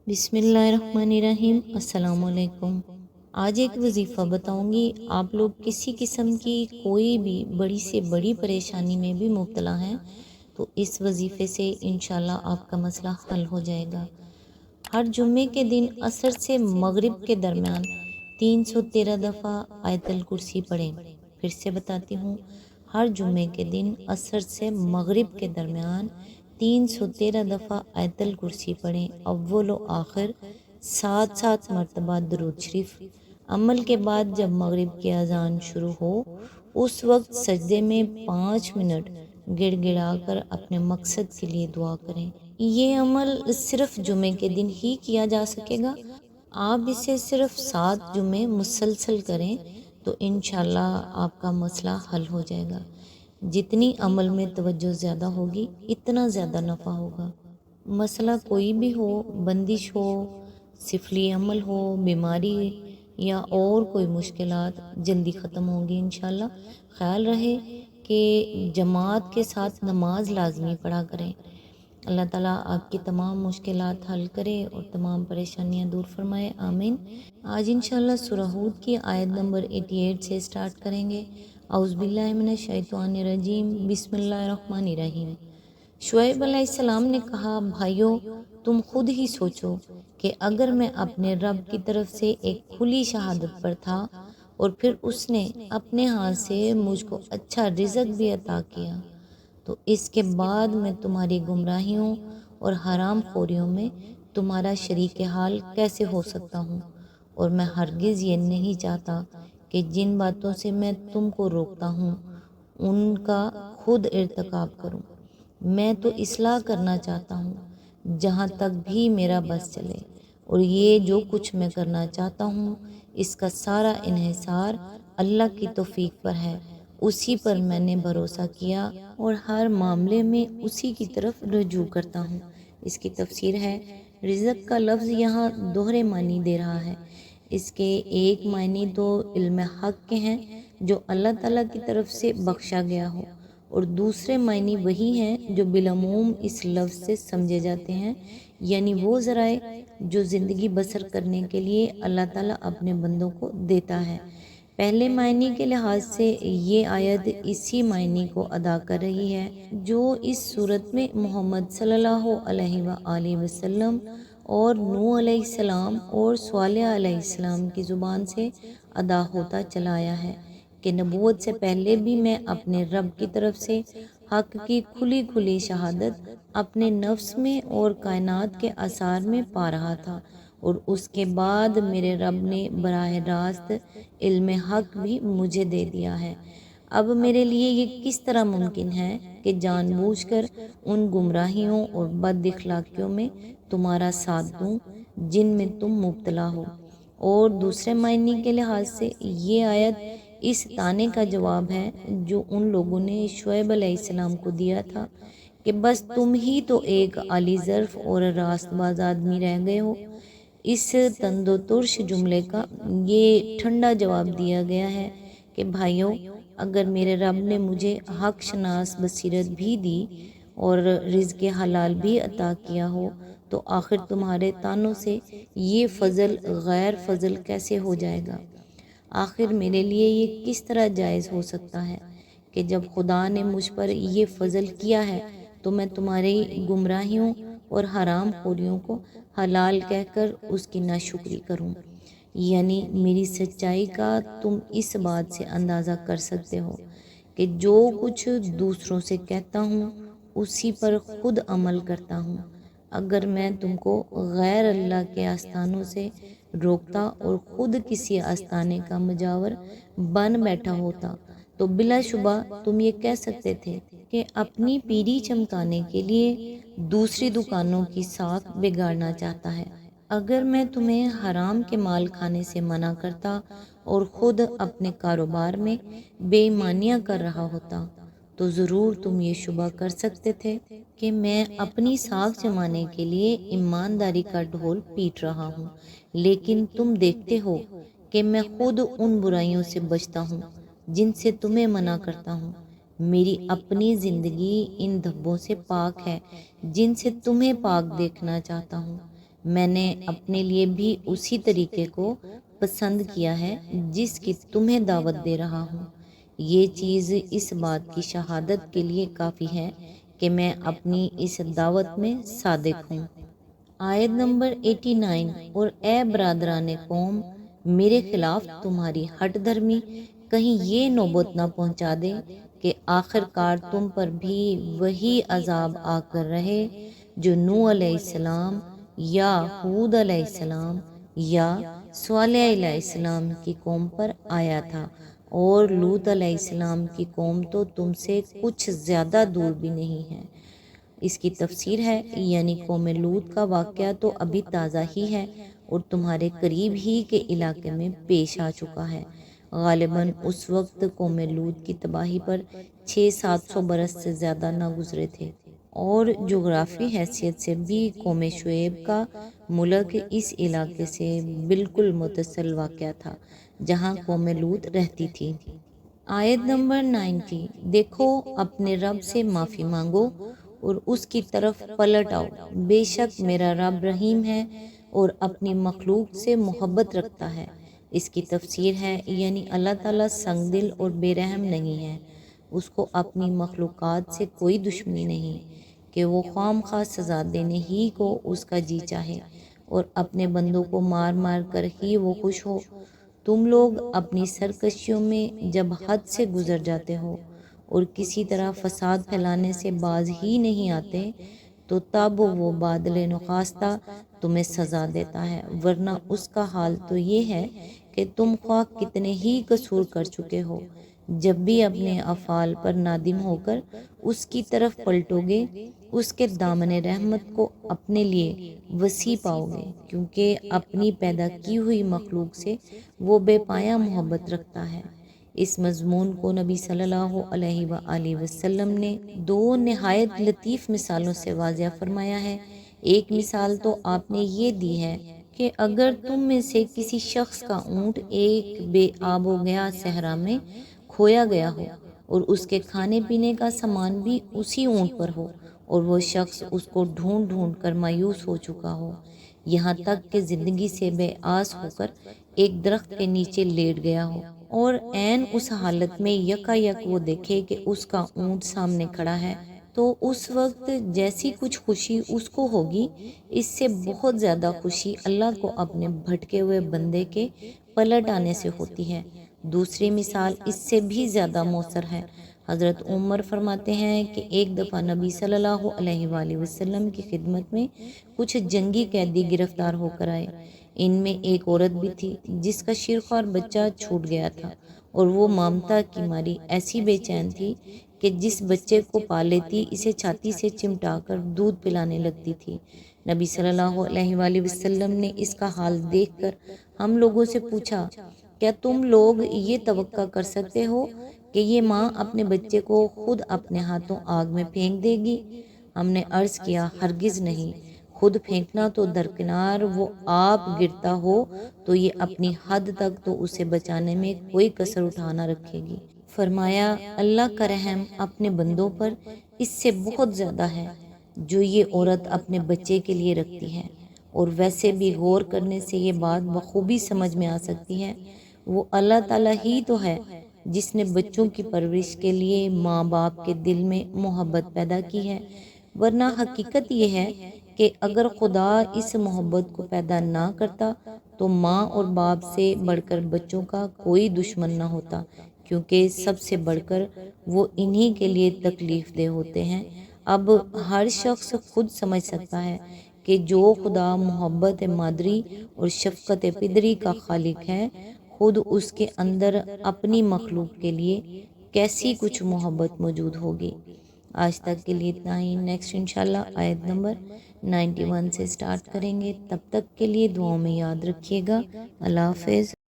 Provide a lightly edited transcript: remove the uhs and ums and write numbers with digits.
بسم اللہ الرحمن الرحیم۔ السلام علیکم۔ آج ایک وظیفہ بتاؤں گی۔ آپ لوگ کسی قسم کی کوئی بھی بڑی سے بڑی پریشانی میں بھی مبتلا ہیں تو اس وظیفے سے انشاءاللہ آپ کا مسئلہ حل ہو جائے گا۔ ہر جمعے کے دن عصر سے مغرب کے درمیان 313 دفعہ آیت الکرسی پڑھیں۔ پھر سے بتاتی ہوں، ہر جمعے کے دن عصر سے مغرب کے درمیان 313 دفعہ آیت الکرسی پڑھیں۔ اول و آخر 7 مرتبہ درود شریف۔ عمل کے بعد جب مغرب کی اذان شروع ہو اس وقت سجدے میں 5 منٹ گڑ گڑا کر اپنے مقصد کے لیے دعا کریں۔ یہ عمل صرف جمعے کے دن ہی کیا جا سکے گا۔ آپ اسے صرف 7 جمعے مسلسل کریں تو انشاءاللہ آپ کا مسئلہ حل ہو جائے گا۔ جتنی عمل میں توجہ زیادہ ہوگی اتنا زیادہ نفع ہوگا۔ مسئلہ کوئی بھی ہو، بندش ہو، سفلی عمل ہو، بیماری یا اور کوئی مشکلات جلدی ختم ہوں گی انشاءاللہ۔ خیال رہے کہ جماعت کے ساتھ نماز لازمی پڑھا کریں۔ اللہ تعالیٰ آپ کی تمام مشکلات حل کرے اور تمام پریشانیاں دور فرمائے، آمین۔ آج انشاءاللہ سورہ ہود کی آیت نمبر 88 سے سٹارٹ کریں گے۔ اعوذ باللہ من الشیطان الرجیم، بسم اللہ الرحمن الرحیم۔ شعیب علیہ السلام نے کہا، بھائیو تم خود ہی سوچو کہ اگر میں اپنے رب کی طرف سے ایک کھلی شہادت پر تھا اور پھر اس نے اپنے ہاتھ سے مجھ کو اچھا رزق بھی عطا کیا تو اس کے بعد میں تمہاری گمراہیوں اور حرام خوریوں میں تمہارا شریک حال کیسے ہو سکتا ہوں؟ اور میں ہرگز یہ نہیں چاہتا کہ جن باتوں سے میں تم کو روکتا ہوں ان کا خود ارتکاب کروں۔ میں تو اصلاح کرنا چاہتا ہوں جہاں تک بھی میرا بس چلے، اور یہ جو کچھ میں کرنا چاہتا ہوں اس کا سارا انحصار اللہ کی توفیق پر ہے۔ اسی پر میں نے بھروسہ کیا اور ہر معاملے میں اسی کی طرف رجوع کرتا ہوں۔ اس کی تفسیر ہے، رزق کا لفظ یہاں دوہرے معنی دے رہا ہے۔ اس کے ایک معنی تو علم حق کے ہیں جو اللہ تعالیٰ کی طرف سے بخشا گیا ہو، اور دوسرے معنی وہی ہیں جو بالعموم اس لفظ سے سمجھے جاتے ہیں، یعنی وہ ذرائع جو زندگی بسر کرنے کے لیے اللہ تعالیٰ اپنے بندوں کو دیتا ہے۔ پہلے معنی کے لحاظ سے یہ آیت اسی معنی کو ادا کر رہی ہے جو اس صورت میں محمد صلی اللہ علیہ وآلہ وسلم اور نوح علیہ السلام اور صالح علیہ السلام کی زبان سے ادا ہوتا چلا آیا ہے کہ نبوت سے پہلے بھی میں اپنے رب کی طرف سے حق کی کھلی کھلی شہادت اپنے نفس میں اور کائنات کے آثار میں پا رہا تھا، اور اس کے بعد میرے رب نے براہ راست علم حق بھی مجھے دے دیا ہے۔ اب میرے لیے یہ کس طرح ممکن ہے کہ جان بوجھ کر ان گمراہیوں اور بد اخلاقیوں میں تمہارا ساتھ دوں جن میں تم مبتلا ہو؟ اور دوسرے معنی کے لحاظ سے یہ آیت اس طعنے کا جواب ہے جو ان لوگوں نے شعیب علیہ السلام کو دیا تھا کہ بس تم ہی تو ایک عالی ظرف اور راست باز آدمی رہ گئے ہو۔ اس تند و ترش جملے کا یہ ٹھنڈا جواب دیا گیا ہے کہ بھائیو، اگر میرے رب نے مجھے حق شناس بصیرت بھی دی اور رزق حلال بھی عطا کیا ہو تو آخر تمہارے طعنوں سے یہ فضل غیر فضل کیسے ہو جائے گا؟ آخر میرے لیے یہ کس طرح جائز ہو سکتا ہے کہ جب خدا نے مجھ پر یہ فضل کیا ہے تو میں تمہاری گمراہیوں اور حرام خوریوں کو حلال کہہ کر اس کی ناشکری کروں؟ یعنی میری سچائی کا تم اس بات سے اندازہ کر سکتے ہو کہ جو کچھ دوسروں سے کہتا ہوں اسی پر خود عمل کرتا ہوں۔ اگر میں تم کو غیر اللہ کے آستانوں سے روکتا اور خود کسی آستانے کا مجاور بن بیٹھا ہوتا تو بلا شبہ تم یہ کہہ سکتے تھے کہ اپنی پیری چمکانے کے لیے دوسری دکانوں کی ساکھ بگاڑنا چاہتا ہے۔ اگر میں تمہیں حرام کے مال کھانے سے منع کرتا اور خود اپنے کاروبار میں بے ایمانیاں کر رہا ہوتا تو ضرور تم یہ شبہ کر سکتے تھے کہ میں اپنی ساکھ جمانے کے لیے ایمانداری کا ڈھول پیٹ رہا ہوں، لیکن تم دیکھتے ہو کہ میں خود ان برائیوں سے بچتا ہوں جن سے تمہیں منع کرتا ہوں۔ میری اپنی زندگی ان دھبوں سے پاک ہے جن سے تمہیں پاک دیکھنا چاہتا ہوں۔ میں نے اپنے لیے بھی اسی طریقے کو پسند کیا ہے جس کی تمہیں دعوت دے رہا ہوں۔ یہ چیز اس بات کی شہادت کے لیے کافی ہے کہ میں اپنی اس دعوت میں صادق ہوں۔ آیت نمبر 89، اور اے برادران قوم، میرے خلاف تمہاری ہٹ دھرمی کہیں یہ نوبت نہ پہنچا دے کہ آخر کار تم پر بھی وہی عذاب آ کر رہے جو نوح علیہ السلام یا ہود علیہ السلام یا صالح علیہ السلام کی قوم پر آیا تھا، اور لوط علیہ السلام کی قوم تو تم سے کچھ زیادہ دور بھی نہیں ہے۔ اس کی تفسیر ہے، یعنی قوم لوط کا واقعہ تو ابھی تازہ ہی ہے اور تمہارے قریب ہی کے علاقے میں پیش آ چکا ہے۔ غالباً اس وقت قوم لوط کی تباہی پر 600-700 برس سے زیادہ نہ گزرے تھے، اور جغرافی حیثیت سے بھی قوم شعیب کا ملک اس علاقے سے بالکل متصل واقع تھا جہاں قوم لوط رہتی تھی۔ آیت نمبر 90، دیکھو اپنے رب سے معافی مانگو اور اس کی طرف پلٹ آؤ، بے شک میرا رب رحیم ہے اور اپنی مخلوق سے محبت رکھتا ہے۔ اس کی تفسیر ہے، یعنی اللہ تعالیٰ سنگ دل اور بے رحم نہیں ہے، اس کو اپنی مخلوقات سے کوئی دشمنی نہیں کہ وہ خواہ مخواہ سزا دینے ہی کو اس کا جی چاہے اور اپنے بندوں کو مار مار کر ہی وہ خوش ہو۔ تم لوگ اپنی سرکشیوں میں جب حد سے گزر جاتے ہو اور کسی طرح فساد پھیلانے سے باز ہی نہیں آتے تو تب وہ بادل نخواستہ تمہیں سزا دیتا ہے، ورنہ اس کا حال تو یہ ہے کہ تم خواہ کتنے ہی قصور کر چکے ہو، جب بھی اپنے افعال پر نادم ہو کر اس کی طرف پلٹو گے، اس کے دامن رحمت کو اپنے لیے وسیع پاؤ گے، کیونکہ اپنی پیدا کی ہوئی مخلوق سے وہ بے پایہ محبت رکھتا ہے۔ اس مضمون کو نبی صلی اللہ علیہ وآلہ وسلم نے دو نہایت لطیف مثالوں سے واضح فرمایا ہے۔ ایک مثال تو آپ نے یہ دی ہے کہ اگر تم میں سے کسی شخص کا اونٹ ایک بے آب و گیا صحرا میں کھویا گیا ہو اور اس کے کھانے پینے کا سامان بھی اسی اونٹ پر ہو اور وہ شخص اس کو ڈھونڈ ڈھونڈ کر مایوس ہو چکا ہو، یہاں تک کہ زندگی سے بے آس ہو کر ایک درخت کے نیچے لیٹ گیا ہو، اور عین اس حالت میں یکا یک وہ دیکھے کہ اس کا اونٹ سامنے کھڑا ہے، تو اس وقت جیسی کچھ خوشی اس کو ہوگی، اس سے بہت زیادہ خوشی اللہ کو اپنے بھٹکے ہوئے بندے کے پلٹ آنے سے ہوتی ہے۔ دوسری مثال اس سے بھی زیادہ مؤثر ہے۔ حضرت عمر فرماتے ہیں کہ ایک دفعہ نبی صلی اللہ علیہ وآلہ وسلم کی خدمت میں کچھ جنگی قیدی گرفتار ہو کر آئے۔ ان میں ایک عورت بھی تھی جس کا شیرخوار بچہ چھوٹ گیا تھا، اور وہ ممتا کی ماری ایسی بے چین تھی کہ جس بچے کو پا لیتی اسے چھاتی سے چمٹا کر دودھ پلانے لگتی تھی۔ نبی صلی اللہ علیہ وآلہ وسلم نے اس کا حال دیکھ کر ہم لوگوں سے پوچھا، کیا تم لوگ یہ توقع کر سکتے ہو کہ یہ ماں اپنے بچے کو خود اپنے ہاتھوں آگ میں پھینک دے گی؟ ہم نے عرض کیا، ہرگز نہیں، خود پھینکنا تو درکنار، وہ آپ گرتا ہو تو یہ اپنی حد تک تو اسے بچانے میں کوئی کسر اٹھا نہ رکھے گی۔ فرمایا، اللہ کا رحم اپنے بندوں پر اس سے بہت زیادہ ہے جو یہ عورت اپنے بچے کے لیے رکھتی ہے، اور ویسے بھی غور کرنے سے یہ بات بخوبی سمجھ میں آ سکتی ہے، وہ اللہ تعالیٰ ہی تو ہے جس نے بچوں کی پرورش کے لیے ماں باپ کے دل میں محبت پیدا کی ہے، ورنہ حقیقت یہ ہے کہ اگر خدا اس محبت کو پیدا نہ کرتا تو ماں اور باپ سے بڑھ کر بچوں کا کوئی دشمن نہ ہوتا، کیونکہ سب سے بڑھ کر وہ انہی کے لیے تکلیف دہ ہوتے ہیں۔ اب ہر شخص خود سمجھ سکتا ہے کہ جو خدا محبت مادری اور شفقت پدری کا خالق ہے، خود اس کے اندر اپنی مخلوق کے لیے کیسی کچھ محبت موجود ہوگی۔ آج تک کے لیے اتنا ہی، نیکسٹ انشاءاللہ آیت نمبر 91 سے سٹارٹ کریں گے۔ تب تک کے لیے دعاؤں میں یاد رکھیے گا۔ اللہ حافظ۔